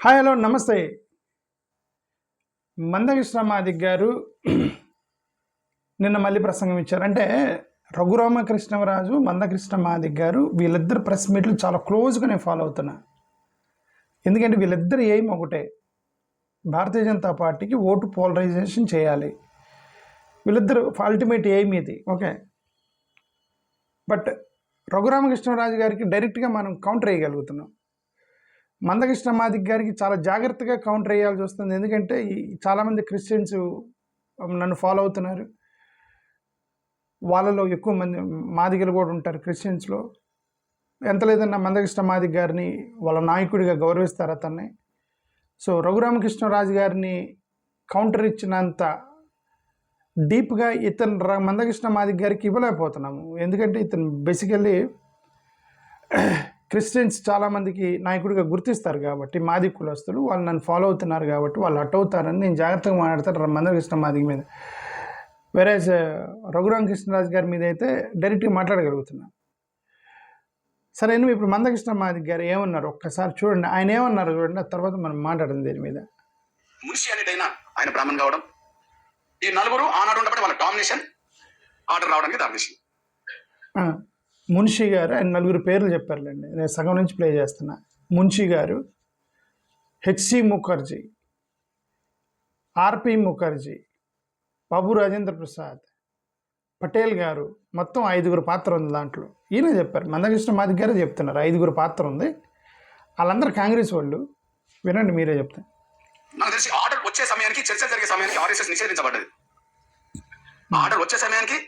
Hi hello నమస్తే. మందకృష్ణ మాదిగ గారు నిన్న మళ్ళీ ప్రసంగం ఇచ్చారు. అంటే రఘురామకృష్ణరాజు, మందకృష్ణ మాదిగ గారు వీళ్ళిద్దరు ప్రెస్ మీట్లు చాలా క్లోజ్గా నేను ఫాలో అవుతున్నా. ఎందుకంటే వీళ్ళిద్దరు ఏం ఒకటే, భారతీయ జనతా పార్టీకి ఓటు పోలరైజేషన్ చేయాలి. వీళ్ళిద్దరు అల్టిమేట్ ఎయిమ్ ఇది. ఓకే, బట్ రఘురామకృష్ణరాజు గారికి డైరెక్ట్గా మనం కౌంటర్ వేయగలుగుతున్నాం. మందకృష్ణ మాదిగ గారికి చాలా జాగ్రత్తగా కౌంటర్ వేయాల్సి వస్తుంది. ఎందుకంటే చాలామంది క్రిస్టియన్స్ నన్ను ఫాలో అవుతున్నారు. వాళ్ళలో ఎక్కువ మంది మాదిగలు కూడా ఉంటారు క్రిస్టియన్స్లో. ఎంత లేదన్నా మందకృష్ణ మాదిగ గారిని వాళ్ళ నాయకుడిగా గౌరవిస్తారు అతన్ని. సో రఘురామకృష్ణరాజు గారిని కౌంటర్ ఇచ్చినంత డీప్గా మందకృష్ణ మాదిగ గారికి ఇవ్వలేకపోతున్నాము. ఎందుకంటే ఇతను బేసికల్లీ క్రిస్టియన్స్ చాలామందికి నాయకుడిగా గుర్తిస్తారు కాబట్టి, మాదిగ కులస్తులు వాళ్ళు నన్ను ఫాలో అవుతున్నారు కాబట్టి వాళ్ళు అట్ అవుతారని నేను జాగ్రత్తగా మాట్లాడతాను మందకృష్ణ మాదిగ మీద. వేరే రఘురామకృష్ణరాజు గారి మీద అయితే డైరెక్ట్గా మాట్లాడగలుగుతున్నాను. సరే, ఇప్పుడు మందకృష్ణ మాదిగ గారు ఏమన్నారు ఒక్కసారి చూడండి. ఆయన ఏమన్నారు చూడండి, ఆ తర్వాత మనం మాట్లాడడం దీని మీద. మున్షి అనేటైనా ఆయన బ్రాహ్మణ్ కావడం, ఈ నలుగురు ఆనాడు ఉన్నప్పుడు వాళ్ళ డామినేషన్ ఆర్డర్ రావడానికి దారితీసింది. మున్షి గారు ఆయన నలుగురు పేర్లు చెప్పారులేండి, నేను సగం నుంచి ప్లే చేస్తున్నా. మున్షి గారు, హెచ్సి ముఖర్జీ, ఆర్పి ముఖర్జీ, బాబు రాజేంద్ర ప్రసాద్, పటేల్ గారు, మొత్తం 5గురు పాత్ర ఉంది దాంట్లో. ఈయన చెప్పారు, మందకృష్ణ మాదిగ గారే చెప్తున్నారు 5గురు పాత్ర ఉంది. వాళ్ళందరూ కాంగ్రెస్ వాళ్ళు. వినండి, మీరే చెప్తారు. నాకు తెలిసి ఆర్డర్ వచ్చే సమయానికి, చర్చ జరిగే సమయానికి ఆర్ఎస్ఎస్ నిషేధించబడ్డది. ఆర్డర్ వచ్చే సమయానికి,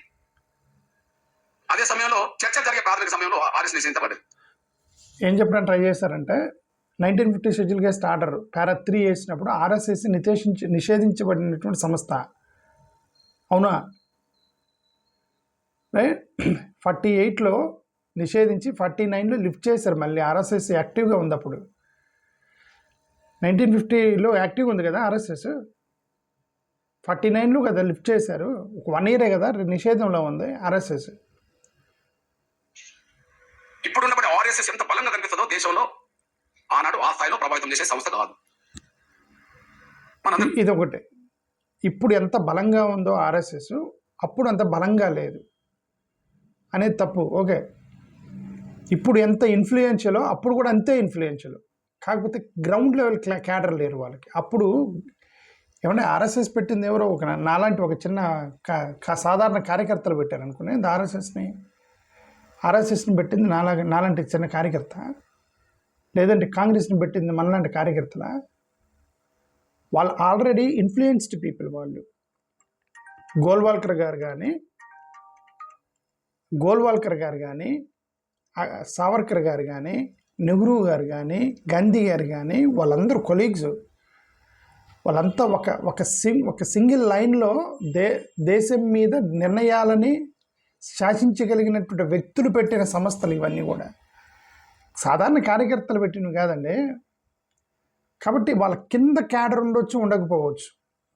అదే సమయంలో చర్చ జరిగే ప్రాథమిక సమయంలో ఆర్ఎస్ నిషేధించబడ్డది. ఏం చెప్పడానికి ట్రై చేశారంటే 1950 షెడ్యూల్ కేస్ట్ ఆర్డర్ పారా 3 వేసినప్పుడు ఆర్ఎస్ఎస్ నిషేధించబడినటువంటి సంస్థ. అవునా? రైట్. 48లో నిషేధించి 49లో లిఫ్ట్ చేశారు. మళ్ళీ ఆర్ఎస్ఎస్ యాక్టివ్గా ఉంది. అప్పుడు 1950లో యాక్టివ్గా ఉంది కదా ఆర్ఎస్ఎస్. 49లో కదా లిఫ్ట్ చేశారు. ఒక 1 ఇయరే కదా నిషేధంలో ఉంది ఆర్ఎస్ఎస్. ఇప్పుడున్నప్పుడు ఆర్ఎస్ఎస్ ఎంత బలంగా కనిపిస్తుందో దేశంలో, ఆనాడు ఆ స్థాయిలో ప్రభావితం చేసే సంస్థ కాదు. ఇది ఒకటే. ఇప్పుడు ఎంత బలంగా ఉందో ఆర్ఎస్ఎస్, అప్పుడు అంత బలంగా లేదు అనేది తప్పు. ఓకే, ఇప్పుడు ఎంత ఇన్ఫ్లుయెన్షియలో అప్పుడు కూడా అంతే ఇన్ఫ్లుయెన్షియల్. కాకపోతే గ్రౌండ్ లెవెల్ క్యాడర్ లేరు వాళ్ళకి. అప్పుడు ఏమన్నా ఆర్ఎస్ఎస్ పెట్టింది ఎవరో ఒక నాలాంటి ఒక చిన్న సాధారణ కార్యకర్తలు పెట్టారు అనుకునే ఆర్ఎస్ఎస్ని పెట్టింది నాలాంటి చిన్న కార్యకర్త, లేదంటే కాంగ్రెస్ని పెట్టింది మనలాంటి కార్యకర్తల. వాళ్ళు ఆల్రెడీ ఇన్ఫ్లుయెన్స్డ్ పీపుల్. వాళ్ళు గోల్వాల్కర్ గారు కానీ సావర్కర్ గారు కానీ, నెహ్రూ గారు కానీ, గాంధీ గారు కానీ, వాళ్ళందరూ కొలీగ్స్. వాళ్ళంతా ఒక సింగిల్ లైన్లో దేశం మీద నిర్ణయాలని శాసించగలిగినటువంటి వ్యక్తులు పెట్టిన సంస్థలు ఇవన్నీ కూడా. సాధారణ కార్యకర్తలు పెట్టినవి కాదండి. కాబట్టి వాళ్ళ కింద క్యాడర్ ఉండొచ్చు, ఉండకపోవచ్చు,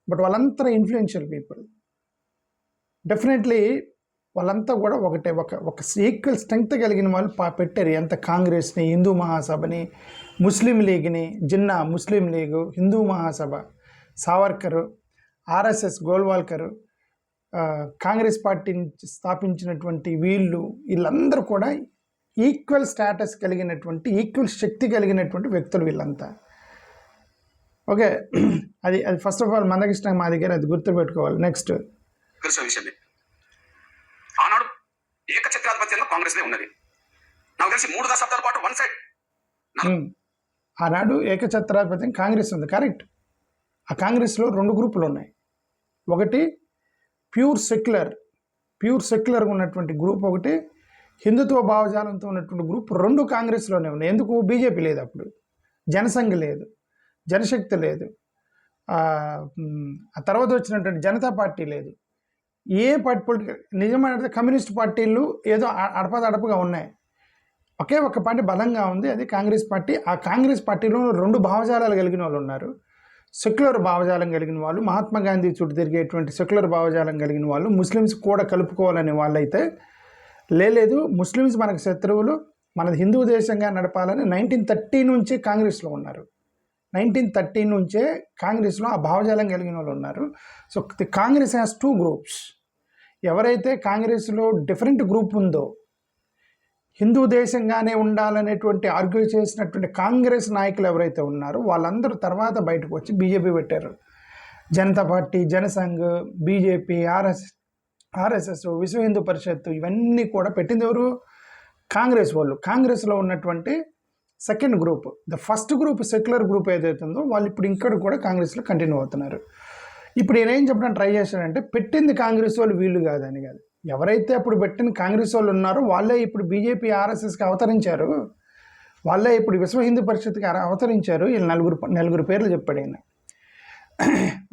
బట్ వాళ్ళంతా ఇన్ఫ్లుయెన్షియల్ పీపుల్. డెఫినెట్లీ వాళ్ళంతా కూడా ఒక ఈక్వల్ స్ట్రెంగ్త్ కలిగిన వాళ్ళు పెట్టారు. ఎంత కాంగ్రెస్ని, హిందూ మహాసభని, ముస్లిం లీగ్ని, Jinnah Muslim league, Hindu Mahasabha, Savarkar, RSS Golwalkar, Congress పార్టీని స్థాపించినటువంటి వీళ్ళందరూ కూడా ఈక్వల్ స్టేటస్ కలిగినటువంటి, ఈక్వల్ శక్తి కలిగినటువంటి వ్యక్తులు వీళ్ళంతా. ఓకే, అది first of all Mandakrishna Madiga garu అది గుర్తుపెట్టుకోవాలి. నెక్స్ట్, ఆనాడు ఏకఛత్రాధిపత్యంలో కాంగ్రెస్ ఉన్నది. నాకు తెలిసి 3 దశాబ్దాల పాటు వన్ సైడ్. ఆనాడు ఏకఛత్రాధిపత్యం కాంగ్రెస్ ఉంది, కరెక్ట్. ఆ కాంగ్రెస్లో 2 గ్రూపులు ఉన్నాయి. ఒకటి ప్యూర్ సెక్యులర్గా ఉన్నటువంటి గ్రూప్, ఒకటి హిందుత్వ భావజాలంతో ఉన్నటువంటి గ్రూప్. 2 కాంగ్రెస్లోనే ఉన్నాయి. ఎందుకు? బీజేపీ లేదు అప్పుడు, జనసంఘ్ లేదు, జనశక్తి లేదు, ఆ తర్వాత వచ్చినటువంటి జనతా పార్టీ లేదు. ఏ పార్టీ పొలిటికల్ నిజమైన కమ్యూనిస్ట్ పార్టీలు ఏదో అడపదడపగా ఉన్నాయి. ఒకే ఒక పార్టీ బలంగా ఉంది, అది కాంగ్రెస్ పార్టీ. ఆ కాంగ్రెస్ పార్టీలో 2 భావజాలాలు కలిగిన వాళ్ళు ఉన్నారు. సెక్యులర్ భావజాలం కలిగిన వాళ్ళు, మహాత్మా గాంధీ చుట్టూ తిరిగేటువంటి సెక్యులర్ భావజాలం కలిగిన వాళ్ళు, ముస్లిమ్స్ కూడా కలుపుకోవాలనే వాళ్ళైతే లేదు, ముస్లిమ్స్ మనకు శత్రువులు, మనది హిందూ దేశంగా నడపాలని 1930 నుంచి కాంగ్రెస్లో ఉన్నారు. 1930 నుంచే కాంగ్రెస్లో ఆ భావజాలం కలిగిన వాళ్ళు ఉన్నారు. So the Congress has 2 groups. ఎవరైతే కాంగ్రెస్లో డిఫరెంట్ గ్రూప్ ఉందో, హిందూ దేశంగానే ఉండాలనేటువంటి ఆర్గ్యూ చేసినటువంటి కాంగ్రెస్ నాయకులు ఎవరైతే ఉన్నారో వాళ్ళందరూ తర్వాత బయటకు వచ్చి బీజేపీ పెట్టారు. Janata party, Jan Sangh, BJP, RSS, విశ్వ హిందూ పరిషత్ ఇవన్నీ కూడా పెట్టింది ఎవరు? కాంగ్రెస్ వాళ్ళు. కాంగ్రెస్లో ఉన్నటువంటి second group, the first group secular group ఏదైతే ఉందో వాళ్ళు ఇప్పుడు ఇక్కడ కూడా కాంగ్రెస్లో కంటిన్యూ అవుతున్నారు. ఇప్పుడు నేనేం చెప్పడానికి ట్రై చేశానంటే, పెట్టింది కాంగ్రెస్ వాళ్ళు వీళ్ళు కాదని కాదు. ఎవరైతే అప్పుడు పెట్టిన కాంగ్రెస్ వాళ్ళు ఉన్నారో వాళ్ళే ఇప్పుడు బీజేపీ, ఆర్ఎస్ఎస్కి అవతరించారు. వాళ్ళే ఇప్పుడు విశ్వ హిందూ పరిషత్కి అవతరించారు. వీళ్ళు నలుగురు పేర్లు చెప్పాడు ఆయన.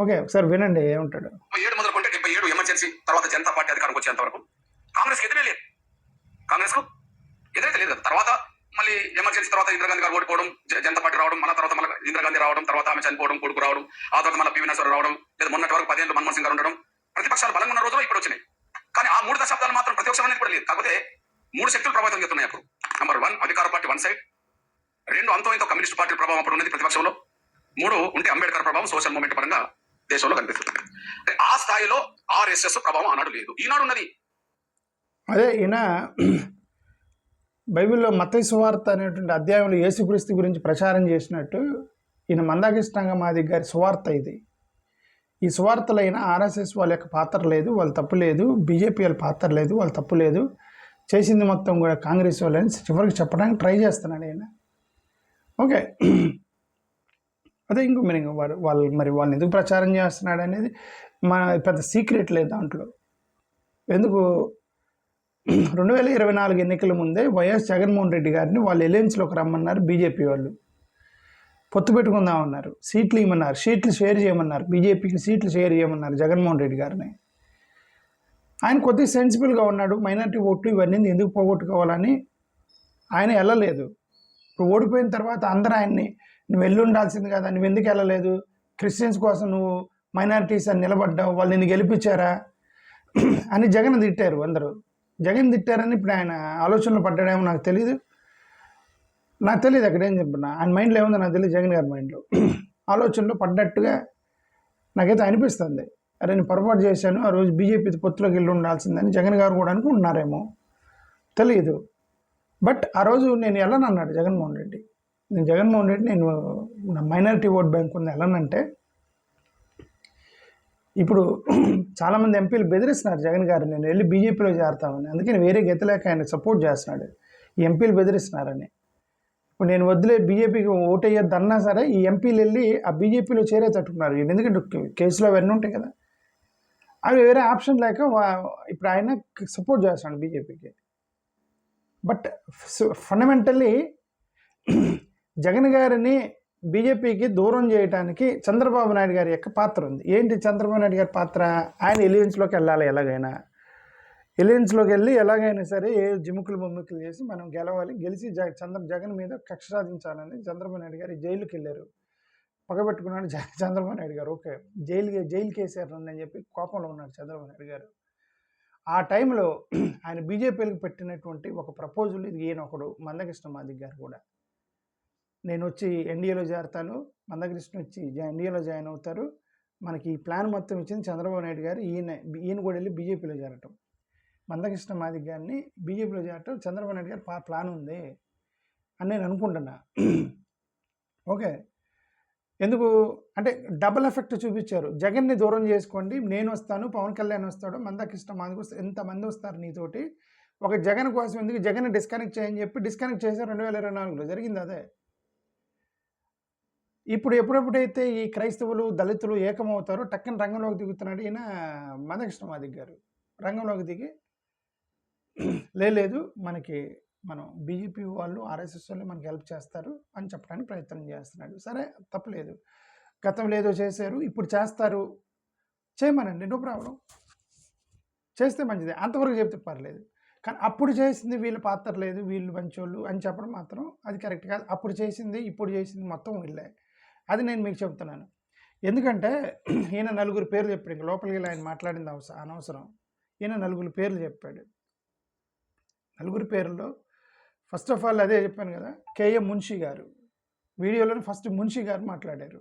ఓకే, ఒకసారి వినండి ఏమంటాడు. 7 మొదలుకుంటే 77 ఎమర్జెన్సీ తర్వాత జనతా పార్టీ అధికారంకి వచ్చేంత వరకు కాంగ్రెస్ ఎదురే లేదు. కాంగ్రెస్ కు ఎదురైతే లేదు. తర్వాత మళ్ళీ ఎమర్జెన్సీ తర్వాత ఇందిరాగాంధీ గారు ఓడిపోవడం, జనతా పార్టీ రావడం, మళ్ళీ తర్వాత మళ్ళీ ఇందిరాగాంధీ రావడం, తర్వాత ఆమె చనిపోవడం, కొడుకు రావడం, ఆ తర్వాత మళ్ళీ పివి నరసింహారావు రావడం, లేదా మొన్నటి వరకు 10 ఏళ్ళు మన్మోహన్ సింగ్ గారు ఉండడం, ప్రతిపక్షాలు బలంగా ఉన్న రోజులు ఇప్పుడు వచ్చినాయి. కానీ ఆ 3 దశాబ్దాలు మాత్రం ప్రతిపక్షం అనేది కూడా లేదు. కాకపోతే 3 శక్తులు ప్రభావితం చేస్తున్నాయి అప్పుడు. నెంబర్ 1 అధికార పార్టీ వన్ సైడ్, 2 అంతో ఇంతో కమ్యూనిస్ట్ పార్టీ ప్రభావం అప్పుడు ఉన్నది ప్రతిపక్షంలో, 3 ఉంటే అంబేద్కర్ ప్రభావం సోషల్ మూవ్మెంట్ పరంగా దేశంలో కనిపిస్తుంది. ఆ స్థాయిలో ఆర్ఎస్ఎస్ ప్రభావం ఆనాడు లేదు, ఈనాడు ఉన్నది. అదే ఈయన బైబిల్లో మత్తయి సువార్త అనేటువంటి అధ్యాయంలో యేసుక్రీస్తు గురించి ప్రచారం చేసినట్టు ఈయన మందాకృష్ణ మాదిగ గారి సువార్త ఇది. ఈ సువార్తలో అయినా ఆర్ఎస్ఎస్ వాళ్ళ యొక్క పాత్ర లేదు, వాళ్ళ తప్పు లేదు, బీజేపీ వాళ్ళ పాత్ర లేదు, వాళ్ళ తప్పు లేదు, చేసింది మొత్తం కూడా కాంగ్రెస్ వాళ్ళని చివరికి చెప్పడానికి ట్రై చేస్తున్నాడు ఆయన. ఓకే, అదే ఇంకో మీనింగ్ వాళ్ళని ఎందుకు ప్రచారం చేస్తున్నాడు అనేది మన పెద్ద సీక్రెట్ లేదు దాంట్లో. ఎందుకు 2024 ఎన్నికల ముందే వైఎస్ జగన్మోహన్ రెడ్డి గారిని వాళ్ళు ఎలయన్స్లోకి రమ్మన్నారు. బీజేపీ వాళ్ళు పొత్తు పెట్టుకుందామన్నారు, సీట్లు ఇవ్వమన్నారు, సీట్లు షేర్ చేయమన్నారు, బీజేపీకి సీట్లు షేర్ చేయమన్నారు జగన్మోహన్ రెడ్డి గారిని. ఆయన కొద్దిగా సెన్సిబుల్గా ఉన్నాడు. మైనారిటీ ఓట్లు ఇవన్నీ ఎందుకు పోగొట్టుకోవాలని ఆయన వెళ్ళలేదు. ఇప్పుడు ఓడిపోయిన తర్వాత అందరూ ఆయన్ని నువ్వు వెళ్ళి ఉండాల్సింది కదా, నువ్వు ఎందుకు వెళ్ళలేదు, క్రిస్టియన్స్ కోసం నువ్వు మైనారిటీస్ అని నిలబడ్డావు, వాళ్ళు నిన్ను గెలిపించారా అని జగన్ తిట్టారు అందరూ. జగన్ తిట్టారని ఇప్పుడు ఆయన ఆలోచనలు పడ్డాడేమో నాకు తెలియదు అక్కడ ఏం చెప్తున్నా. ఆయన మైండ్లో ఏముందో నాకు తెలియదు. జగన్ గారి మైండ్లో ఆలోచనలో పడ్డట్టుగా నాకైతే అనిపిస్తుంది. అరే నేను పొరపాటు చేశాను, ఆ రోజు బీజేపీ పొత్తులోకి వెళ్ళి ఉండాల్సిందని జగన్ గారు కూడా అనుకుంటున్నారేమో తెలియదు. బట్ ఆ రోజు నేను వెళ్ళను అన్నాడు జగన్మోహన్ రెడ్డి. నేను నా మైనారిటీ ఓట్ బ్యాంక్ ఉంది వెళ్ళనంటే, ఇప్పుడు చాలామంది ఎంపీలు బెదిరిస్తున్నారు జగన్ గారు నేను వెళ్ళి బీజేపీలో చేరతామని. అందుకని వేరే గతిలేక ఆయన సపోర్ట్ చేస్తున్నాడు. ఈ ఎంపీలు బెదిరిస్తున్నారని. ఇప్పుడు నేను వదిలే బీజేపీకి ఓటేయొద్దు అన్నా సరే ఈ ఎంపీలు వెళ్ళి ఆ బీజేపీలో చేరే తట్టుకున్నారు. ఎందుకంటే కేసులో అవన్నీ ఉంటాయి కదా, అవి వేరే ఆప్షన్ లేక ఇప్పుడు ఆయన సపోర్ట్ చేస్తున్నాడు బీజేపీకి. బట్ ఫండమెంటల్లీ జగన్ గారిని బీజేపీకి దూరం చేయడానికి చంద్రబాబు నాయుడు గారి యొక్క పాత్ర ఉంది. ఏంటి చంద్రబాబు నాయుడు గారి పాత్ర? ఆయన ఎలియన్స్లోకి వెళ్ళాలి, ఎలియన్స్లోకి వెళ్ళి ఎలాగైనా సరే జిముకులు బొమ్ముకులు చేసి మనం గెలవాలి, గెలిచి జగన్ మీద కక్ష సాధించాలని చంద్రబాబు నాయుడు గారు జైలుకి వెళ్ళారు. పగబెట్టుకున్నాడు చంద్రబాబు నాయుడు గారు. ఓకే, జైలుకి వేసారు అని చెప్పి కోపంలో ఉన్నాడు చంద్రబాబు నాయుడు గారు. ఆ టైంలో ఆయన బీజేపీలకు పెట్టినటువంటి ఒక ప్రపోజల్ ఇది. ఈయన ఒకడు మందకృష్ణ మాదిగ గారు కూడా, నేను వచ్చి ఎన్డీఏలో చేరతాను, మందకృష్ణ వచ్చి ఎన్డీఏలో జాయిన్ అవుతారు, మనకి ఈ ప్లాన్ మొత్తం ఇచ్చింది చంద్రబాబు నాయుడు గారు, ఈయన కూడా వెళ్ళి బీజేపీలో చేరటం, మందకృష్ణ మాదిగ గారిని బీజేపీలో చేరటం చంద్రబాబు నాయుడు గారు ప్లాన్ ఉంది అని నేను అనుకుంటున్నా. ఓకే, ఎందుకు అంటే డబుల్ ఎఫెక్ట్ చూపించారు. జగన్ని దూరం చేసుకోండి, నేను వస్తాను, పవన్ కళ్యాణ్ వస్తాడు, మందకృష్ణ మాదిగ ఎంతమంది వస్తారు నీతోటి, ఒక జగన్ కోసం ఎందుకు జగన్ డిస్కనెక్ట్ చేయని చెప్పి డిస్కనెక్ట్ చేశారు 2024లో. జరిగింది అదే. ఇప్పుడు ఎప్పుడెప్పుడైతే ఈ క్రైస్తవులు దళితులు ఏకమవుతారో టక్కన రంగంలోకి దిగుతున్నాడు ఈయన మందకృష్ణ మాదిగ గారు. రంగంలోకి దిగి లేదు మనం బీజేపీ వాళ్ళు ఆర్ఎస్ఎస్ వాళ్ళు మనకి హెల్ప్ చేస్తారు అని చెప్పడానికి ప్రయత్నం చేస్తున్నాడు. సరే తప్పలేదు, గతంలో ఏదో చేశారు, ఇప్పుడు చేస్తారు, చేయమనండి, నో ప్రాబ్లం, చేస్తే మంచిదే, అంతవరకు చెప్తే పర్లేదు. కానీ అప్పుడు చేసింది వీళ్ళ పాత్ర లేదు, వీళ్ళు మంచోళ్ళు అని చెప్పడం మాత్రం అది కరెక్ట్ కాదు. అప్పుడు చేసింది ఇప్పుడు చేసింది మొత్తం వీళ్ళే, అది నేను మీకు చెప్తున్నాను. ఎందుకంటే ఈయన 4 పేర్లు చెప్పాడు, ఇంకా లోపలికి వెళ్ళి ఆయన మాట్లాడింది అనవసరం. ఈయన 4 పేర్లు చెప్పాడు. 4 పేర్లలో ఫస్ట్ ఆఫ్ ఆల్ అదే చెప్పాను కదా, కేఎం మున్షి గారు. వీడియోలో ఫస్ట్ మున్షి గారు మాట్లాడారు.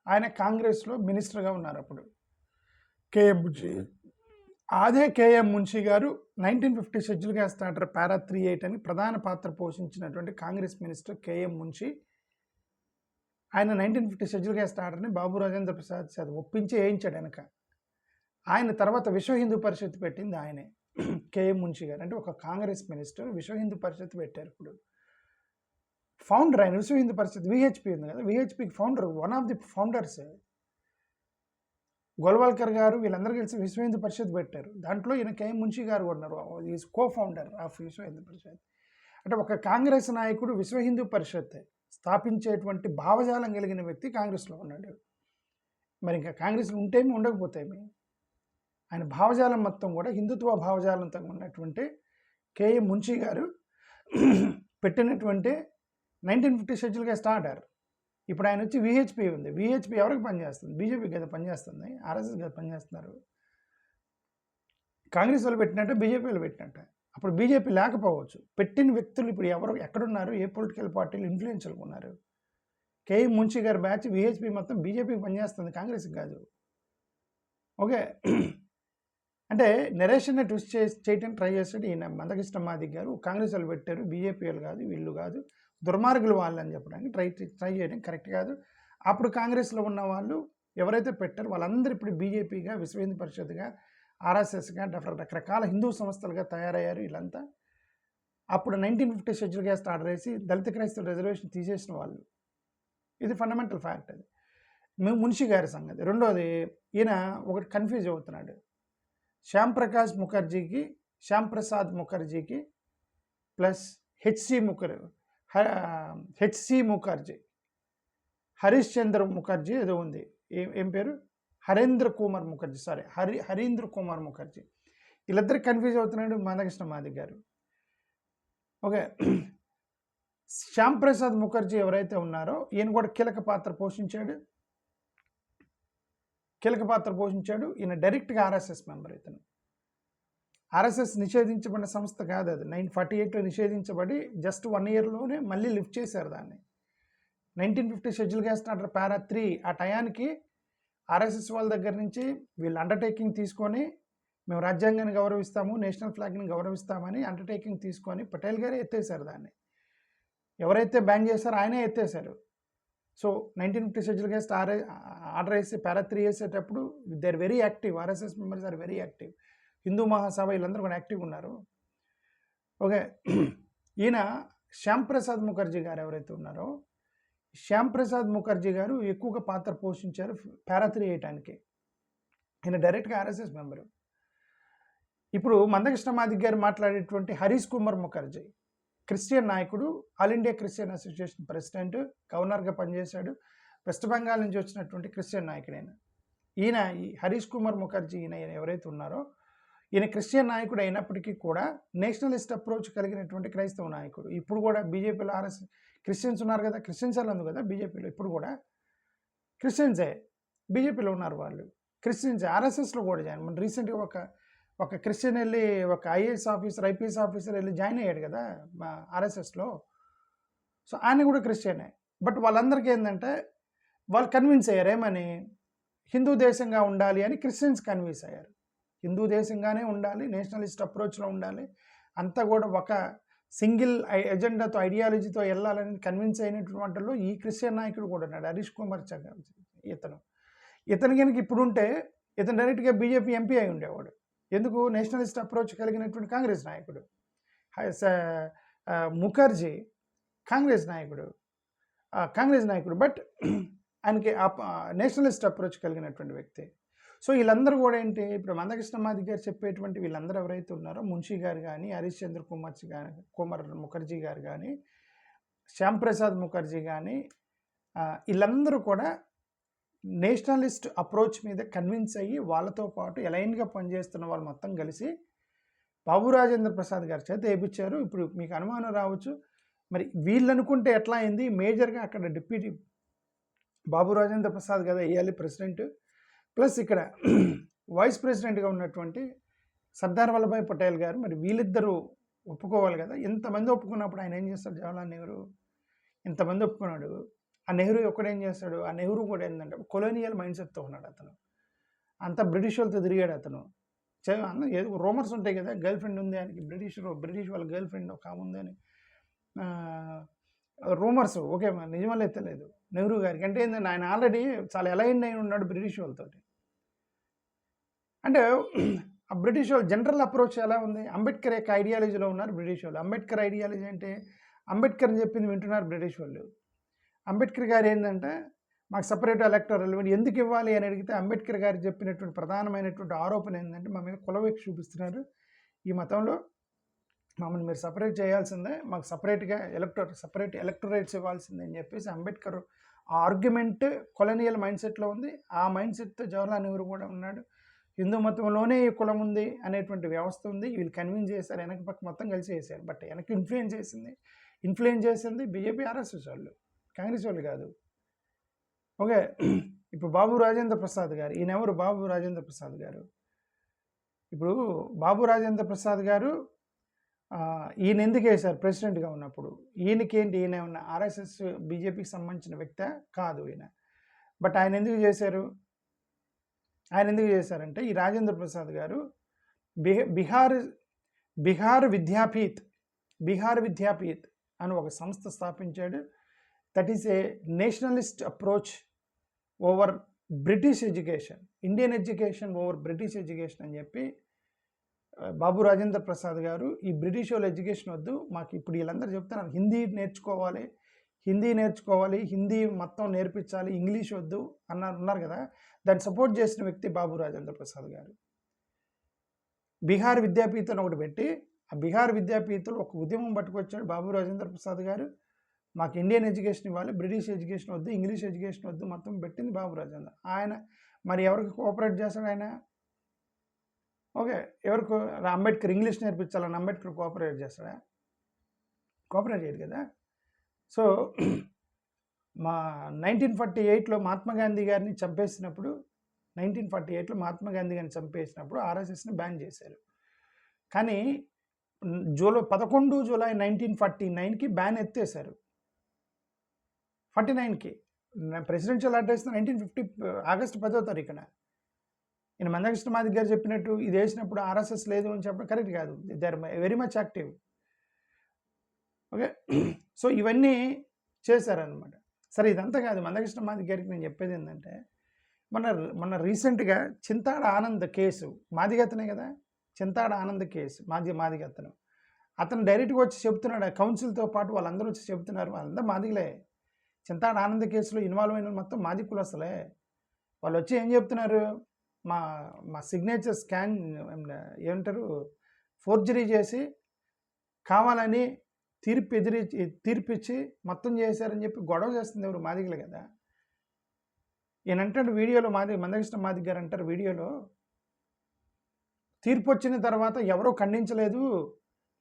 ఆయన కాంగ్రెస్లో మినిస్టర్గా ఉన్నారు అప్పుడు, కేఎం మున్షి. అదే కేఎం మున్షి గారు 1950 షెడ్యూల్ క్యాస్ట్ ఆర్డర్ పారా 38 అని ప్రధాన పాత్ర పోషించినటువంటి కాంగ్రెస్ మినిస్టర్ కేఎం మున్షి. ఆయన 1950 షెడ్యూల్ క్యాస్ట్ ఆర్డర్ని బాబు రాజేంద్ర ప్రసాద్ చేత ఒప్పించి వేయించాడు వెనక. ఆయన తర్వాత విశ్వ హిందూ పరిషత్ పెట్టింది ఆయనే, కేఎం మున్షి గారు. అంటే ఒక కాంగ్రెస్ మినిస్టర్ విశ్వ హిందూ పరిషత్ పెట్టారు. ఇప్పుడు ఫౌండర్ ఆయన విశ్వ హిందూ పరిషత్, విహెచ్పి ఉంది కదా, విహెచ్పికి founder, one of the founders Golwalkar garu, వీళ్ళందరూ కలిసి విశ్వ హిందూ పరిషత్ పెట్టారు. దాంట్లో ఈయన కేఎం మున్షి గారు ఉన్నారు, ఈజ్ కో ఫౌండర్ ఆఫ్ విశ్వ హిందూ పరిషత్. అంటే ఒక కాంగ్రెస్ నాయకుడు విశ్వ హిందూ పరిషత్ స్థాపించేటువంటి భావజాలం కలిగిన వ్యక్తి కాంగ్రెస్లో ఉన్నాడు. మరి ఇంకా కాంగ్రెస్లో ఉంటేమి ఉండకపోతేమి, ఆయన భావజాలం మొత్తం కూడా హిందుత్వ భావజాలంతో ఉన్నటువంటి కేఎం మున్షి గారు పెట్టినటువంటి 1950 షెడ్యూల్ క్యాస్ట్ ఆర్డర్. ఇప్పుడు ఆయన వచ్చి విహెచ్పి ఉంది. విహెచ్పి ఎవరికి పనిచేస్తుంది? బీజేపీకి కదా పనిచేస్తుంది, ఆర్ఎస్ఎస్ కదా పనిచేస్తున్నారు. కాంగ్రెస్ వాళ్ళు పెట్టినట్ట, బీజేపీ వాళ్ళు పెట్టినట్ట. అప్పుడు బీజేపీ లేకపోవచ్చు. పెట్టిన వ్యక్తులు ఇప్పుడు ఎవరు ఎక్కడున్నారు, ఏ పొలిటికల్ పార్టీలు ఇన్ఫ్లుయెన్షియల్గా ఉన్నారు? కేఎం మున్షి గారి బ్యాచ్ విహెచ్పి మొత్తం బీజేపీకి పనిచేస్తుంది, కాంగ్రెస్కి కాదు. ఓకే, అంటే నెరేషన్ని ట్విస్ట్ చేయటం ట్రై చేస్తాడు ఈయన మందకృష్ణ మాదిగ గారు. కాంగ్రెస్ వాళ్ళు పెట్టారు, బీజేపీ వాళ్ళు కాదు, వీళ్ళు కాదు, దుర్మార్గులు వాళ్ళు అని చెప్పడానికి ట్రై చేయడం కరెక్ట్ కాదు. అప్పుడు కాంగ్రెస్లో ఉన్న వాళ్ళు ఎవరైతే పెట్టారో వాళ్ళందరూ ఇప్పుడు బీజేపీగా, విశ్వ హిందూ పరిషత్గా, ఆర్ఎస్ఎస్గా, రకరకాల హిందూ సంస్థలుగా తయారయ్యారు వీళ్ళంతా. అప్పుడు 1950 షెడ్యూల్ క్యాస్ట్ ఆర్డర్ వేసి దళిత క్రైస్తవ రిజర్వేషన్ తీసేసిన వాళ్ళు. ఇది ఫండమెంటల్ ఫ్యాక్ట్. అది మున్షి గారి సంగతి. రెండోది, ఈయన ఒకటి కన్ఫ్యూజ్ అవుతున్నాడు. శ్యామ్ ప్రసాద్ ముఖర్జీకి ప్లస్ హెచ్సి ముఖర్జీ, హరీష్ చంద్ర ముఖర్జీ ఏదో ఉంది, ఏం పేరు, హరీంద్ర కుమార్ ముఖర్జీ. వీళ్ళిద్దరికి కన్ఫ్యూజ్ అవుతున్నాడు మందకృష్ణ మాదిగ గారు. ఓకే, శ్యామ్ ప్రసాద్ ముఖర్జీ ఎవరైతే ఉన్నారో ఈయన కూడా కీలక పాత్ర పోషించాడు. ఈయన డైరెక్ట్గా ఆర్ఎస్ఎస్ మెంబర్. ఇతను ఆర్ఎస్ఎస్ నిషేధించబడిన సంస్థ కాదు, అది 1948లో నిషేధించబడి జస్ట్ 1 ఇయర్లోనే మళ్ళీ లిఫ్ట్ చేశారు దాన్ని. 1950 షెడ్యూల్ క్యాస్ట్ ఆర్డర్ పారా 3 ఆ టయానికి ఆర్ఎస్ఎస్ వాళ్ళ దగ్గర నుంచి వీళ్ళు అండర్టేకింగ్ తీసుకొని మేము రాజ్యాంగాన్ని గౌరవిస్తాము, నేషనల్ ఫ్లాగ్ని గౌరవిస్తామని అండర్టేకింగ్ తీసుకొని పటేల్ గారే ఎత్తేసారు దాన్ని. ఎవరైతే బ్యాన్ చేశారో ఆయనే ఎత్తేసారు. సో 1950 షెడ్యూల్ క్యాస్ట్ ఆర్డర్ వేసి పారా 3 వేసేటప్పుడు they are very active, RSS members are very active. Hindu Mahasabha వీళ్ళందరూ కూడా యాక్టివ్గా ఉన్నారు. ఓకే, ఈయన శ్యామ్ ప్రసాద్ ముఖర్జీ గారు ఎవరైతే ఉన్నారో, శ్యామ్ ప్రసాద్ ముఖర్జీ గారు ఎక్కువగా పాత్ర పోషించారు పారా 3 వేయటానికి. ఈయన డైరెక్ట్గా ఆర్ఎస్ఎస్ మెంబరు. ఇప్పుడు మందకృష్ణ మాదిగ గారు మాట్లాడేటువంటి హరీష్ కుమార్ ముఖర్జీ క్రిస్టియన్ నాయకుడు, all India Christian association president, గవర్నర్గా పనిచేశాడు. వెస్ట్ బెంగాల్ నుంచి వచ్చినటువంటి క్రిస్టియన్ నాయకుడు ఈయన. ఈ హరీష్ కుమార్ ముఖర్జీ ఈయన ఎవరైతే ఉన్నారో ఈయన క్రిస్టియన్ నాయకుడు అయినప్పటికీ కూడా నేషనలిస్ట్ అప్రోచ్ కలిగినటువంటి క్రైస్తవ నాయకుడు. ఇప్పుడు కూడా బీజేపీలో ఆర్ఎస్ క్రిస్టియన్స్ ఉన్నారు కదా, క్రిస్టియన్స్ వాళ్ళు ఉంది కదా బీజేపీలో, ఇప్పుడు కూడా క్రిస్టియన్సే బీజేపీలో ఉన్నారు వాళ్ళు, క్రిస్టియన్స్. ఆర్ఎస్ఎస్లో కూడా జాయిన్. మన రీసెంట్గా ఒక క్రిస్టియన్ వెళ్ళి, ఒక ఐఏఎస్ ఆఫీసర్, ఐపీఎస్ ఆఫీసర్ వెళ్ళి జాయిన్ అయ్యాడు కదా ఆర్ఎస్ఎస్లో. సో ఆయన కూడా క్రిస్టియనే. బట్ వాళ్ళందరికీ ఏంటంటే వాళ్ళు కన్విన్స్ అయ్యారు ఏమని, హిందూ దేశంగా ఉండాలి అని క్రిస్టియన్స్ కన్విన్స్ అయ్యారు. హిందూ దేశంగానే ఉండాలి, నేషనలిస్ట్ అప్రోచ్లో ఉండాలి, అంతా కూడా ఒక సింగిల్ ఎజెండాతో, ఐడియాలజీతో వెళ్ళాలని కన్విన్స్ అయినటువంటి వాటిల్లో ఈ క్రిస్టియన్ నాయకుడు కూడా ఉన్నాడు, హరీష్ కుమార్ ఇతను కనుక ఇప్పుడు ఉంటే ఇతను డైరెక్ట్గా బీజేపీ ఎంపీ అయి ఉండేవాడు. ఎందుకు? నేషనలిస్ట్ అప్రోచ్ కలిగినటువంటి కాంగ్రెస్ నాయకుడు. ముఖర్జీ కాంగ్రెస్ నాయకుడు, బట్ ఆయనకి నేషనలిస్ట్ అప్రోచ్ కలిగినటువంటి వ్యక్తి. సో వీళ్ళందరూ కూడా ఏంటి, ఇప్పుడు మందకృష్ణ మాదిగ గారు చెప్పేటువంటి వీళ్ళందరూ ఎవరైతే ఉన్నారో, మున్షి గారు కానీ, హరీష్ చంద్ర కుమార్ ముఖర్జీ గారు కానీ, శ్యామ్ ప్రసాద్ ముఖర్జీ కానీ, వీళ్ళందరూ కూడా నేషనలిస్ట్ అప్రోచ్ మీద కన్విన్స్ అయ్యి వాళ్ళతో పాటు ఎలైన్గా పనిచేస్తున్న వాళ్ళు మొత్తం కలిసి బాబు రాజేంద్ర ప్రసాద్ గారి చేత వేయించారు. ఇప్పుడు మీకు అనుమానం రావచ్చు, మరి వీళ్ళు అనుకుంటే ఎట్లా అయింది? మేజర్గా అక్కడ డిప్యూటీ బాబు రాజేంద్ర ప్రసాద్ కదా వేయాలి ప్రెసిడెంట్, ప్లస్ ఇక్కడ వైస్ ప్రెసిడెంట్గా ఉన్నటువంటి సర్దార్ వల్లభాయ్ పటేల్ గారు, మరి వీళ్ళిద్దరూ ఒప్పుకోవాలి కదా. ఎంతమంది ఒప్పుకున్నప్పుడు ఆయన ఏం చేస్తారు? జవహర్లాల్ నెహ్రూ ఇంతమంది ఒప్పుకున్నాడు, ఆ నెహ్రూ ఒక్కడేం చేస్తాడు, ఆ నెహ్రూ కూడా ఏంటంటే కొలోనియల్ మైండ్ సెట్తో ఉన్నాడు అతను. అంతా బ్రిటిష్ వాళ్ళతో తిరిగాడు అతను. ఏదో రూమర్స్ ఉంటాయి కదా, గర్ల్ ఫ్రెండ్ ఉంది ఆయనకి, బ్రిటిష్ వాళ్ళ గర్ల్ ఫ్రెండ్ ఒక ఆమె ఉందని రూమర్స్. ఓకే, నిజమో తెలియదు నెహ్రూ గారికి. అంటే ఏంటంటే ఆయన ఆల్రెడీ చాలా అలైన్ అయి ఉన్నాడు బ్రిటిష్ వాళ్ళతోటి. అంటే ఆ బ్రిటిష్ వాళ్ళు జనరల్ అప్రోచ్ ఎలా ఉంది, అంబేద్కర్ యొక్క ఐడియాలజీలో ఉన్నారు బ్రిటిష్ వాళ్ళు. అంబేద్కర్ ఐడియాలజీ అంటే అంబేద్కర్ చెప్పింది వింటున్నారు బ్రిటిష్ వాళ్ళు. అంబేద్కర్ గారు ఏంటంటే మాకు సపరేట్ ఎలక్టోరల్ ఎందుకు ఇవ్వాలి అని అడిగితే అంబేద్కర్ గారు చెప్పినటువంటి ప్రధానమైనటువంటి ఆరోపణ ఏంటంటే మా మీద కులవేక్ష చూపిస్తున్నారు, ఈ మతంలో మమ్మల్ని మీరు సపరేట్ చేయాల్సిందే, మాకు సపరేట్గా సపరేట్ ఎలక్టోరేట్స్ ఇవ్వాల్సిందే అని చెప్పేసి అంబేద్కర్ ఆ ఆర్గ్యుమెంట్ కొలోనియల్ మైండ్ సెట్లో ఉంది. ఆ మైండ్ సెట్తో జవహర్లాల్ నెహ్రూ కూడా ఉన్నాడు. హిందూ మతంలోనే ఈ కులం ఉంది అనేటువంటి వ్యవస్థ ఉంది. వీళ్ళు కన్విన్స్ చేశారు, వెనక పక్క మొత్తం కలిసి చేశారు. బట్ వెనక ఇన్ఫ్లుయెన్స్ చేసింది బీజేపీ, ఆర్ఎస్ఎస్ వాళ్ళు, కాంగ్రెస్ వాళ్ళు కాదు. ఓకే, ఇప్పుడు బాబు రాజేంద్ర ప్రసాద్ గారు, ఈయన ఎవరు? బాబు రాజేంద్ర ప్రసాద్ గారు. ఇప్పుడు బాబు రాజేంద్ర ప్రసాద్ గారు ఈయన ఎందుకు వేశారు ప్రెసిడెంట్గా ఉన్నప్పుడు? ఈయనకేంటి, ఈయన ఉన్న ఆర్ఎస్ఎస్ బీజేపీకి సంబంధించిన వ్యక్తి కాదు ఈయన. బట్ ఆయన ఎందుకు చేశారంటే ఈ రాజేంద్ర ప్రసాద్ గారు బిహార్ విద్యాపీత్ అని ఒక సంస్థ స్థాపించాడు. That is a Nationalist approach over British education, Indian education over British education అని చెప్పి బాబు రాజేంద్ర ప్రసాద్ గారు ఈ బ్రిటిష్ వాళ్ళ ఎడ్యుకేషన్ వద్దు, మాకు ఇప్పుడు వీళ్ళందరూ చెప్తున్నారు హిందీ నేర్చుకోవాలి, హిందీ మొత్తం నేర్పించాలి, ఇంగ్లీష్ వద్దు ఉన్నారు కదా. దాన్ని సపోర్ట్ చేసిన వ్యక్తి బాబు రాజేంద్ర ప్రసాద్ గారు. బీహార్ విద్యాపీఠ్ అని ఒకటి పెట్టి ఆ బీహార్ విద్యాపీఠలో ఒక ఉద్యమం పట్టుకొచ్చాడు బాబు రాజేంద్ర ప్రసాద్ గారు. మాకు ఇండియన్ ఎడ్యుకేషన్ ఇవ్వాలి, బ్రిటిష్ ఎడ్యుకేషన్ వద్దు, ఇంగ్లీష్ ఎడ్యుకేషన్ వద్దు, మొత్తం పెట్టింది బాబు రాజేంద్ర. ఆయన మరి ఎవరికి కోఆపరేట్ చేస్తాడు ఆయన? ఓకే, ఎవరికి? అంబేద్కర్ ఇంగ్లీష్ నేర్పించాలని అంబేద్కర్ కోఆపరేట్ చేస్తాడా? కోఆపరేట్ చేయడు కదా. సో మా 1948లో మహాత్మా గాంధీ గారిని చంపేసినప్పుడు ఆర్ఎస్ఎస్ని బ్యాన్ చేశారు. కానీ 11 జూలై 1949కి బ్యాన్ ఎత్తేసారు. 49కి ప్రెసిడెన్షియల్ అడ్రస్ 1950 ఆగస్టు 10వ తారీఖున. ఈయన మందకృష్ణ మాదిగ గారు చెప్పినట్టు ఇది వేసినప్పుడు ఆర్ఎస్ఎస్ లేదు అని చెప్పడం కరెక్ట్ కాదు. They are very much active. Okay, so ఇవన్నీ చేశారనమాట. సరే, ఇదంతా కాదు. మందకృష్ణ మాదిగ గారికి నేను చెప్పేది ఏంటంటే మన రీసెంట్గా చింతాడ ఆనంద్ కేసు, మాదిగతనే కదా, చింతాడ ఆనంద్ కేసు మాదిగతను. అతను డైరెక్ట్గా వచ్చి చెప్తున్నాడు, కౌన్సిల్తో పాటు వాళ్ళందరూ వచ్చి చెప్తున్నారు, వాళ్ళందరూ మాదిగలే. చింతాడ ఆనంద్ కేసులో ఇన్వాల్వ్ అయిన మొత్తం మాది కులస్తులే. వాళ్ళు వచ్చి ఏం చెప్తున్నారు, మా సిగ్నేచర్ స్కాన్ ఏమంటారు ఫోర్జరీ చేసి కావాలని తీర్పిచ్చి మొత్తం చేశారని చెప్పి గొడవ చేస్తుంది ఎవరు? మాదిగలే కదా. ఈయన అంటాడు వీడియోలో, మందకృష్ణ మాదిగ గారు అంటారు వీడియోలో, తీర్పు వచ్చిన తర్వాత ఎవరూ ఖండించలేదు,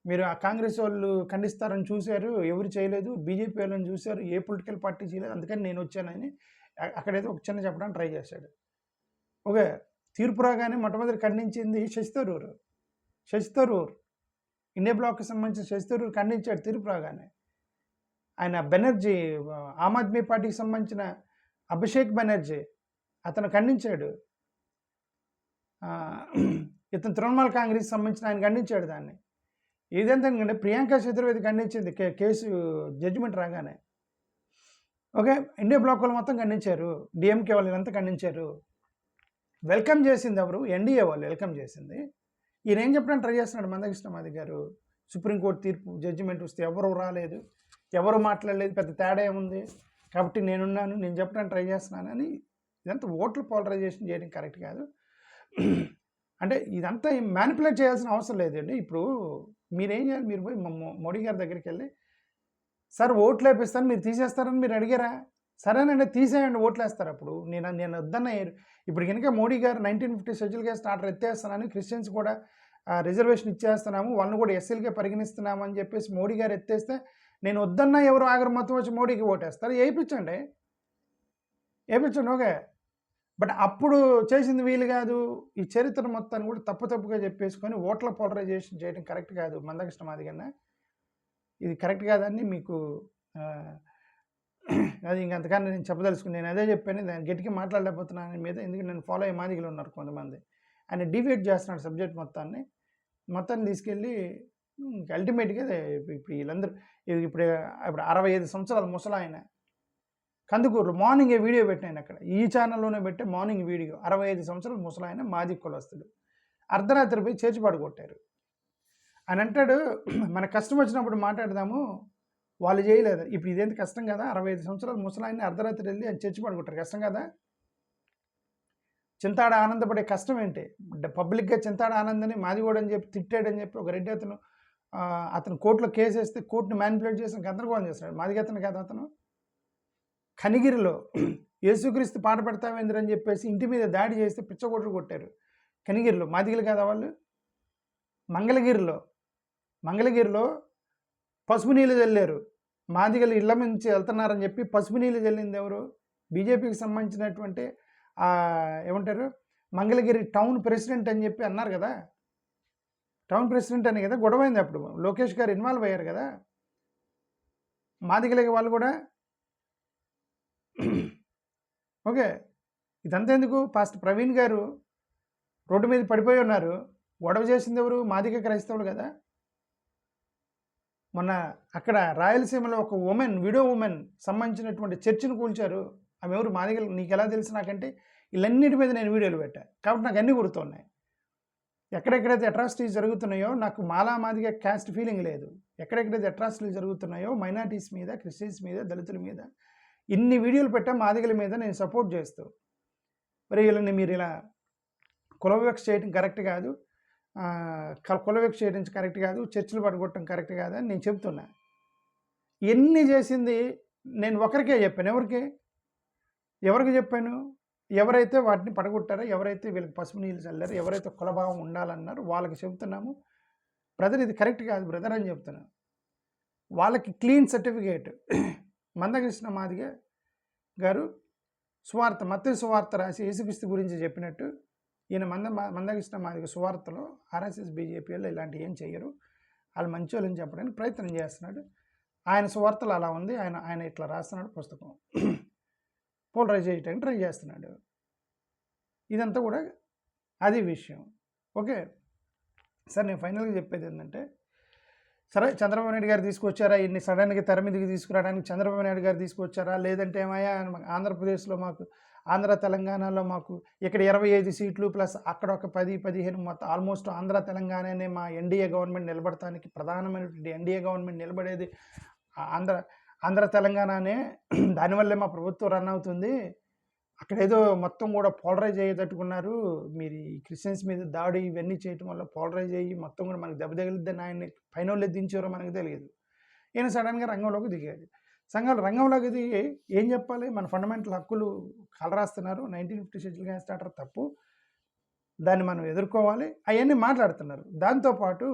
మీరు ఆ కాంగ్రెస్ వాళ్ళు ఖండిస్తారని చూశారు, ఎవరు చేయలేదు, బీజేపీ వాళ్ళని చూశారు, ఏ పొలిటికల్ పార్టీ చేయలేదు, అందుకని నేను వచ్చానని అక్కడైతే ఒక చిన్న చెప్పడానికి ట్రై చేశాడు. ఓకే, తీర్పు రాగానే మొట్టమొదటి ఖండించింది శశి థరూర్. ఇండియా బ్లాక్కి సంబంధించిన శశి థరూర్ ఖండించాడు తీర్పు రాగానే. ఆయన బెనర్జీ, ఆమ్ ఆద్మీ పార్టీకి సంబంధించిన అభిషేక్ బెనర్జీ, అతను ఖండించాడు. ఇతను తృణమూల్ కాంగ్రెస్ సంబంధించిన ఆయన ఖండించాడు దాన్ని. ఇదేంటంటే ప్రియాంక చతుర్వేది ఖండించింది కేసు జడ్జిమెంట్ రాగానే. ఓకే, ఇండియా బ్లాక్ వాళ్ళు మొత్తం ఖండించారు, డిఎంకే వాళ్ళు ఇదంతా ఖండించారు. వెల్కమ్ చేసింది ఎవరు? ఎన్డీఏ వాళ్ళు వెల్కమ్ చేసింది. ఈయన ఏం చెప్పడానికి ట్రై చేస్తున్నాడు మందకృష్ణ మాదిగ గారు, సుప్రీంకోర్టు తీర్పు జడ్జిమెంట్ వస్తే ఎవరు రాలేదు, ఎవరు మాట్లాడలేదు, పెద్ద తేడా ఏముంది, కాబట్టి నేను చెప్పడానికి ట్రై చేస్తున్నానని. ఇదంతా ఓట్ల పోలరైజేషన్ చేయడం కరెక్ట్ కాదు. అంటే ఇదంతా మ్యానిపులేట్ చేయాల్సిన అవసరం లేదండి. ఇప్పుడు మీరేం చేయాలి, మీరు పోయి మోడీ గారి దగ్గరికి వెళ్ళి, సార్ ఓట్లు వేపిస్తాను మీరు తీసేస్తారని మీరు అడిగారా? సరేనండి తీసేయండి, ఓట్లు వేస్తారు. అప్పుడు నేను వద్దన్న. ఇప్పుడు కనుక మోడీ గారు 1950 షెడ్యూల్ కాస్ట్ ఆర్డర్ ఎత్తేస్తున్నాను, క్రిస్టియన్స్ కూడా రిజర్వేషన్ ఇచ్చేస్తున్నాము, వాళ్ళని కూడా ఎస్సీలకే పరిగణిస్తున్నాము అని చెప్పేసి మోడీ గారు ఎత్తేస్తే నేను వద్దన్న ఎవరు ఆగరు మొత్తం వచ్చి మోడీకి ఓటేస్తారు. వేయించండి. ఓకే, బట్ అప్పుడు చేసింది వీలు కాదు. ఈ చరిత్ర మొత్తాన్ని కూడా తప్పుగా చెప్పేసుకొని ఓట్ల పోలరైజేషన్ చేయడం కరెక్ట్ కాదు. మందకృష్ణ మాదిగన్న ఇది కరెక్ట్ కాదని మీకు అది ఇంకంతకన్నా నేను చెప్పదలుచుకుని నేను అదే చెప్పాను, దాన్ని గట్టిగా మాట్లాడలేకపోతున్నాను ఆయన మీద. ఎందుకంటే నేను ఫాలో అయ్యే మాదిగలు ఉన్నారు కొంతమంది. ఆయన డివేట్ చేస్తున్నాడు సబ్జెక్ట్ మొత్తాన్ని తీసుకెళ్ళి అల్టిమేట్గా ఇప్పుడు వీళ్ళందరూ ఇప్పుడు 65 సంవత్సరాల ముసలాయన కందుకూరులో మార్నింగ్ వీడియో పెట్టాను అక్కడ, ఈ ఛానల్లోనే పెట్టే మార్నింగ్ వీడియో. 65 సంవత్సరాల ముసలాయన మాది కులస్తుడు అర్ధరాత్రి పోయి చేర్చి పడగొట్టారు. అని అంటాడు మన కష్టం వచ్చినప్పుడు మాట్లాడదాము, వాళ్ళు చేయలేదు. ఇప్పుడు ఇదేంటి కష్టం కదా? 65 సంవత్సరాల ముసలాయన్ని అర్ధరాత్రి వెళ్ళి ఆయన చర్చి పడుకుంటారు, కష్టం కదా? చింతాడ ఆనందపడే కష్టం ఏంటి? పబ్లిక్గా చింతాడ ఆనందని మాదిగోడు అని చెప్పి తిట్టాడని చెప్పి ఒక రెడ్డి అతను కోర్టులో కేసు వేస్తే కోర్టును మ్యానిపులేట్ చేసి గందరగోళం చేస్తున్నాడు. మాదిగతను కాదు అతను. కనిగిరిలో యేసుక్రీస్తు పాట పెడతావేంద్రని చెప్పేసి ఇంటి మీద దాడి చేస్తే పిచ్చగొట్టు కొట్టారు కనిగిరిలో. మాదిగలు కదా వాళ్ళు. మంగళగిరిలో పసుపు నీళ్ళు చల్లారు. మాదిగలు ఇళ్ల నుంచి వెళ్తున్నారని చెప్పి పసుపు నీళ్ళు చల్లింది ఎవరు? బీజేపీకి సంబంధించినటువంటి ఏమంటారు మంగళగిరి టౌన్ ప్రెసిడెంట్ అని చెప్పి అన్నారు కదా. టౌన్ ప్రెసిడెంట్ అని కదా గొడవైంది. అప్పుడు లోకేష్ గారు ఇన్వాల్వ్ అయ్యారు కదా. మాదిగలకి వాళ్ళు కూడా ఓకే. ఇదంతా ఎందుకు? పాస్టర్ ప్రవీణ్ గారు రోడ్డు మీద పడిపోయి ఉన్నారు. గొడవ చేసింది ఎవరు? మాదిగ క్రైస్తవులు కదా. మొన్న అక్కడ రాయలసీమలో ఒక విడో ఉమెన్ సంబంధించినటువంటి చర్చిని కూల్చారు. ఆమె ఎవరు? మాదిగలు. నీకు ఎలా తెలుసు నాకంటే వీళ్ళన్నిటి మీద నేను వీడియోలు పెట్టా కాబట్టి నాకు అన్నీ గుర్తున్నాయి. ఎక్కడెక్కడైతే అట్రాసిటీస్ జరుగుతున్నాయో నాకు మాదిగ క్యాస్ట్ ఫీలింగ్ లేదు. ఎక్కడెక్కడైతే అట్రాసిటీలు జరుగుతున్నాయో మైనారిటీస్ మీద, క్రిస్టియన్స్ మీద, దళితుల మీద ఇన్ని వీడియోలు పెట్టా మాదిగల మీద నేను సపోర్ట్ చేస్తూ. మరి వీళ్ళని మీరు ఇలా కులవివక్ష చేయడం కరెక్ట్ కాదు, కులవివక్ష చేయడం కరెక్ట్ కాదు, చర్చలు పడగొట్టడం కరెక్ట్ కాదని నేను చెప్తున్నా. ఎన్ని చేసింది నేను ఒకరికే చెప్పాను. ఎవరికి చెప్పాను? ఎవరైతే వాటిని పడగొట్టారో, ఎవరైతే వీళ్ళకి పసుపు నీళ్ళు చల్లారో, ఎవరైతే కులభావం ఉండాలన్నారో వాళ్ళకి చెప్తున్నాము. బ్రదర్ ఇది కరెక్ట్ కాదు బ్రదర్ అని చెప్తున్నాను. వాళ్ళకి క్లీన్ సర్టిఫికేట్ మందకృష్ణ మాదిగ గారు సువార్త, మత్తయి సువార్త రాసి యేసుక్రీస్తు గురించి చెప్పినట్టు ఈయన మందకృష్ణ మాదిగ సువార్తలో ఆర్ఎస్ఎస్ బీజేపీ వాళ్ళు ఇలాంటివి ఏం చెయ్యరు, వాళ్ళు మంచోళ్ళని చెప్పడానికి ప్రయత్నం చేస్తున్నాడు. ఆయన సువార్తలు అలా ఉంది, ఆయన ఇట్లా రాస్తున్నాడు పుస్తకం, పోలరైజ్ చేయడానికి ట్రై చేస్తున్నాడు. ఇదంతా కూడా అది విషయం. ఓకే సార్, నేను ఫైనల్గా చెప్పేది ఏంటంటే, సరే చంద్రబాబు నాయుడు గారు తీసుకొచ్చారా, ఇన్ని సడన్గా తెర మీదకి తీసుకురావడానికి చంద్రబాబు నాయుడు గారు తీసుకొచ్చారా, లేదంటే ఏమయ్యా ఆంధ్రప్రదేశ్లో మాకు, ఆంధ్ర తెలంగాణలో మాకు ఇక్కడ 25 సీట్లు ప్లస్ అక్కడ ఒక 10-15 మొత్తం ఆల్మోస్ట్ ఆంధ్ర తెలంగాణనే మా ఎన్డీఏ గవర్నమెంట్ నిలబడటానికి ప్రధానమైనటువంటి ఎన్డీఏ గవర్నమెంట్ నిలబడేది ఆంధ్ర తెలంగాణనే, దానివల్లే మా ప్రభుత్వం రన్ అవుతుంది. అక్కడేదో మొత్తం కూడా పోలరైజ్ అయ్యేటట్టుకున్నారు, మీరు ఈ క్రిస్టియన్స్ మీద దాడి ఇవన్నీ చేయటం వల్ల పోలరైజ్ అయ్యి మొత్తం కూడా మనకు దెబ్బ తగిలిద్దని ఆయన్ని పైన వాళ్ళే దించారో మనకు తెలియదు. ఈయన సడన్గా రంగంలోకి దిగాడు. రంగంలోకి దిగి ఏం చెప్పాలి? మన ఫండమెంటల్ హక్కులు కలరాస్తున్నారు, 1950 షెడ్యూల్ క్యాస్ట్ చార్టర్ తప్పు, దాన్ని మనం ఎదుర్కోవాలి, అవన్నీ మాట్లాడుతున్నారు. దాంతోపాటు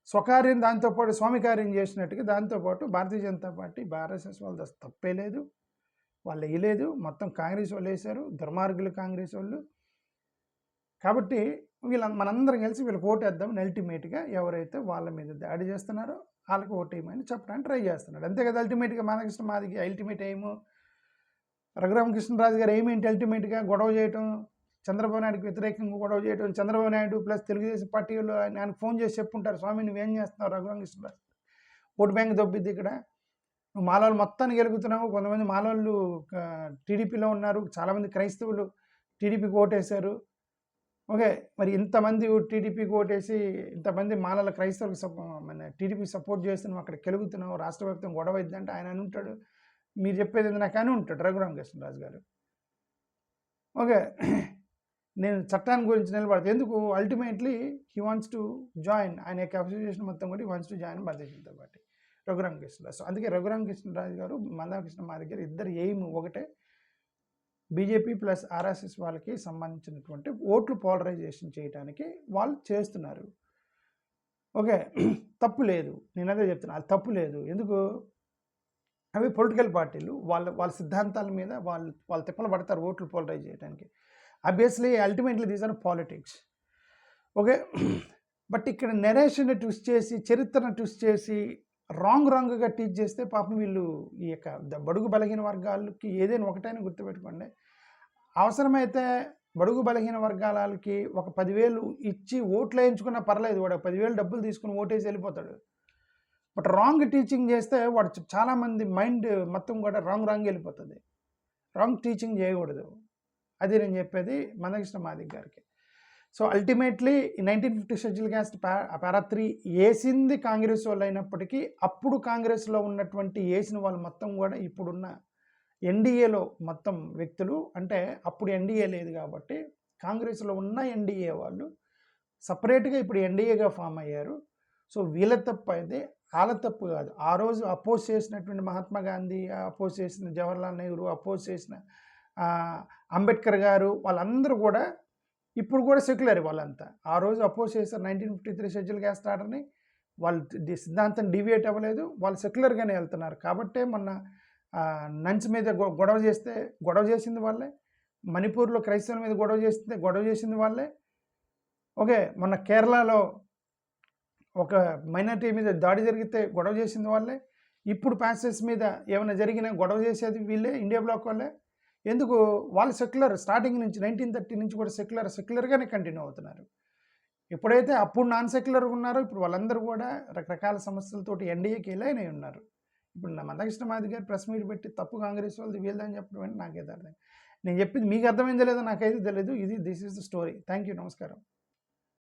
స్వకార్యం, దాంతోపాటు స్వామి కార్యం చేసినట్టుగా దాంతోపాటు భారతీయ జనతా పార్టీ, ఆర్ఎస్ఎస్ వాళ్ళది తప్పే లేదు, వాళ్ళు వేయలేదు, మొత్తం కాంగ్రెస్ వాళ్ళు వేశారు, దుర్మార్గులు కాంగ్రెస్ వాళ్ళు. కాబట్టి మనందరం కలిసి వీళ్ళకి ఓటేద్దామని అల్టిమేట్గా ఎవరైతే వాళ్ళ మీద దాడి చేస్తున్నారో వాళ్ళకి ఓటేయమని చెప్పడానికి ట్రై చేస్తున్నాడు. అంతే కదా. అల్టిమేట్గా మందకృష్ణ మాదిగ అల్టిమేట్ ఎయిమ్, రఘురామకృష్ణరాజు గారు ఏమేంటి అల్టిమేట్గా గొడవ చేయటం, చంద్రబాబు నాయుడుకి వ్యతిరేకంగా గొడవ చేయడం, చంద్రబాబు నాయుడు ప్లస్ తెలుగుదేశం పార్టీ వాళ్ళు ఆయనకు ఫోన్ చేసి చెప్పుంటారు, స్వామి నువ్వేం చేస్తున్నావు రఘురామకృష్ణరాజు, ఓటు బ్యాంక్ దొబ్బిద్ది ఇక్కడ, నువ్వు మాలవాళ్ళు మొత్తాన్ని గెలుగుతున్నావు, కొంతమంది మాలవాళ్ళు టీడీపీలో ఉన్నారు, చాలామంది క్రైస్తవులు టీడీపీకి ఓటేశారు. ఓకే, మరి ఇంతమంది టీడీపీకి ఓటేసి ఇంతమంది మాలల క్రైస్తవులకు మన టీడీపీకి సపోర్ట్ చేస్తే నువ్వు అక్కడ గెలుగుతున్నావు, రాష్ట్ర వ్యాప్తంగా గొడవ ఇద్దంటే ఆయన అని ఉంటాడు, మీరు చెప్పేది నాకు అని ఉంటాడు రఘురామకృష్ణరాజు గారు. ఓకే, నేను చట్టాన్ని గురించి నిలబడతాను. ఎందుకు? Ultimately he wants to join, ఆయన యొక్క అసోసియేషన్ మొత్తం కూడా he wants to join Bharatiya Janata party, Raghuramakrishnaraju. అందుకే రఘురామకృష్ణరాజు గారు, మందకృష్ణ మాదిగ గారు ఇద్దరు ఎయిమ్ ఒకటే, బీజేపీ ప్లస్ ఆర్ఎస్ఎస్ వాళ్ళకి సంబంధించినటువంటి ఓట్లు పోలరైజేషన్ చేయడానికి వాళ్ళు చేస్తున్నారు. ఓకే, తప్పు లేదు, నేను అదే చెప్తున్నాను, అది తప్పు లేదు. ఎందుకు? అవి పొలిటికల్ పార్టీలు వాళ్ళ సిద్ధాంతాల మీద వాళ్ళు తిప్పలు పడతారు ఓట్లు పోలరైజ్ చేయడానికి. Obviously ultimately these are politics. Okay, but ఇక్కడ నెరేషన్ ట్విస్ట్ చేసి, చరిత్రను ట్విస్ట్ చేసి రాంగ్గా టీచ్ చేస్తే పాపం వీళ్ళు ఈ యొక్క బడుగు బలహీన వర్గాలకి ఏదైనా ఒకటైనా గుర్తుపెట్టుకోండి, అవసరమైతే బడుగు బలహీన వర్గాలకి ఒక 10,000 ఇచ్చి ఓట్లు వేయించుకున్నా పర్లేదు, వాడు 10,000 డబ్బులు తీసుకుని ఓటేసి వెళ్ళిపోతాడు. బట్ రాంగ్ టీచింగ్ చేస్తే వాడు చాలామంది మైండ్ మొత్తం కూడా రాంగ్ వెళ్ళిపోతుంది. రాంగ్ టీచింగ్ చేయకూడదు. అది నేను చెప్పేది మందకృష్ణ మాదిగ గారికి. సో అల్టిమేట్లీ 1950 షెడ్యూల్ క్యాస్ట్ పారా 3 వేసింది కాంగ్రెస్ వాళ్ళు అయినప్పటికీ, అప్పుడు కాంగ్రెస్లో ఉన్నటువంటి వేసిన వాళ్ళు మొత్తం కూడా ఇప్పుడున్న ఎన్డీఏలో మొత్తం వ్యక్తులు, అంటే అప్పుడు ఎన్డీఏ లేదు కాబట్టి కాంగ్రెస్లో ఉన్న ఎన్డీఏ వాళ్ళు సపరేట్గా ఇప్పుడు ఎన్డీఏగా ఫామ్ అయ్యారు. సో వీళ్ళ తప్పు అయితే వాళ్ళ తప్పు కాదు. ఆ రోజు అపోజ్ చేసినటువంటి మహాత్మా గాంధీ, అపోజ్ చేసిన జవహర్లాల్ నెహ్రూ, అపోజ్ చేసిన అంబేద్కర్ గారు, వాళ్ళందరూ కూడా ఇప్పుడు కూడా సెక్యులర్. వాళ్ళంతా ఆ రోజు అపోజ్ చేశారు 1953 షెడ్యూల్ క్యాస్ట్ ఆర్డర్ని. వాళ్ళు సిద్ధాంతం డివియేట్ అవ్వలేదు, వాళ్ళు సెక్యులర్గానే వెళ్తున్నారు. కాబట్టే మొన్న నంచ్ మీద గొడవ చేసింది వాళ్ళే, మణిపూర్లో క్రైస్తవుల మీద గొడవ చేసింది వాళ్ళే. ఓకే, మొన్న కేరళలో ఒక మైనారిటీ మీద దాడి జరిగితే గొడవ చేసింది వాళ్ళే. ఇప్పుడు ప్యాసెస్ మీద ఏమైనా జరిగినా గొడవ చేసేది వీళ్ళే, ఇండియా బ్లాక్ వాళ్ళే. ఎందుకు? వాళ్ళు సెక్యులర్ స్టార్టింగ్ నుంచి 1930 నుంచి కూడా సెక్యులర్గానే కంటిన్యూ అవుతున్నారు. ఎప్పుడైతే అప్పుడు నాన్ సెక్యులర్ ఉన్నారో ఇప్పుడు వాళ్ళందరూ కూడా రకరకాల సమస్యలతోటి ఎన్డీఏకి ఎలైన్ అయి ఉన్నారు. ఇప్పుడు నా మందకృష్ణ మాదిగ గారు ప్రెస్ మీట్ పెట్టి తప్పు కాంగ్రెస్ వాళ్ళది వీళ్ళదని చెప్పడం అంటే నాకైతే అర్థం. నేను చెప్పింది మీకు అర్థమైందో లేదో నాకైతే తెలియదు. This is the story. Thank you. నమస్కారం.